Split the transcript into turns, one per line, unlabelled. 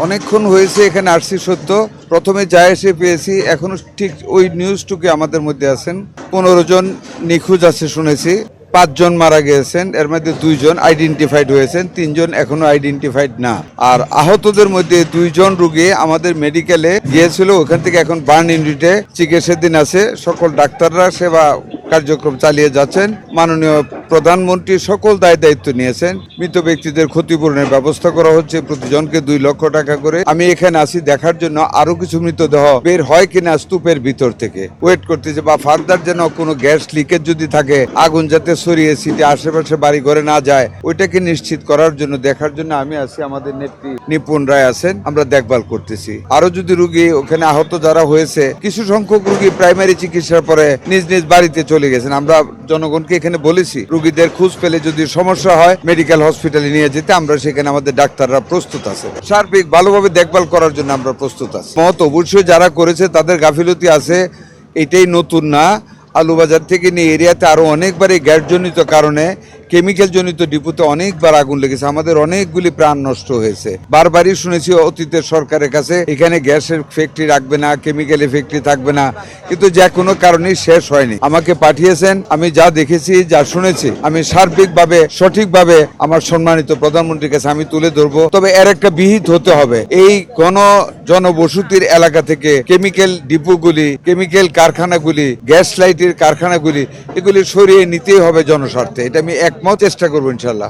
অনেকক্ষণ হয়েছে এখানে আসছি সত্য, প্রথমে যা এসে পেয়েছি এখনো ঠিক ওই নিউজটুকু আমাদের মধ্যে আছেন। 15 জন নিখোঁজ আছে শুনেছি, 5 জন মারা গিয়েছেন, এর মধ্যে 2 জন আইডেন্টিফাইড হয়েছেন, 3 জন এখনো আইডেন্টিফাইড না। আর আহতদের মধ্যে 2 জন রোগী আমাদের মেডিকেলে গিয়েছিল, ওখান থেকে এখন বার্ন ইউনিটে চিকিৎসাধীন আছে। সকল ডাক্তাররা সেবা কার্যক্রম চালিয়ে যাচ্ছেন। মাননীয় প্রধানমন্ত্রী সকল দায়িত্ব নিয়েছেন। মৃত ব্যক্তিদের ক্ষতিপূরণের ব্যবস্থা করা হচ্ছে, প্রতিজনকে 2 লক্ষ টাকা করে। আমি এখানে আসি দেখার জন্য আরো কিছু মৃতদেহ বের হয় কিনা স্তূপের ভিতর থেকে ওয়েট করতেছে, বা ফার্দার যেন কোনো গ্যাস লিকেজ যদি থাকে, আগুন যাতে ছড়িয়ে ছিটে আশেপাশে বাড়ি ঘরে না যায়, ওইটাকে নিশ্চিত করার জন্য দেখার জন্য আমি আছি। আমাদের নেত্রী নিপুণ রায় আছেন, আমরা দেখভাল করতেছি। আরো যদি রোগী ওখানে আহত যারা হয়েছে, কিছু সংখ্যক রোগী প্রাইমারি চিকিৎসার পরে নিজ নিজ বাড়িতে চলে গেছেন। আমরা জনগণকে এখানে বলেছি রোগীদের খোঁজ পেলে যদি সমস্যা হয় মেডিকেল হসপিটালে নিয়ে যেতে আমরা সেখানে আমাদের ডাক্তাররা প্রস্তুত আছে। সার্বিক ভালোভাবে দেখভাল করার জন্য আমরা প্রস্তুত আছি। মত অবশ্যই যারা করেছে তাদের গাফিলতি আছে, এটাই নতুন না। আলুবাজার থেকে নিয়ে এরিয়াতে আরো অনেকবার এই গ্যাসজনিত কারণে কেমিক্যাল জনিত ডিপোতে অনেকবার আগুন লেগেছে, আমাদের অনেকগুলি প্রাণ নষ্ট হয়েছে। বারবারই শুনেছি অতীতের সরকারের কাছে এখানে গ্যাসের ফ্যাক্টরি রাখবে না, কেমিক্যালের ফ্যাক্টরি থাকবে না, কিন্তু যা কোনো কারণেই শেষ হয়নি। আমাকে পাঠিয়েছেন, আমি যা দেখেছি যা শুনেছি আমি সার্বিকভাবে সঠিকভাবে আমার সম্মানিত প্রধানমন্ত্রীর কাছে আমি তুলে ধরবো। তবে এর একটা বিহিত হতে হবে, এই জনবসতির এলাকা থেকে কেমিক্যাল ডিপোগুলি, কেমিক্যাল কারখানাগুলি, গ্যাস লাইটের কারখানাগুলি, এগুলি সরিয়ে নিতেই হবে জনস্বার্থে। এটা আমি একমত, চেষ্টা করবো ইনশাল্লাহ।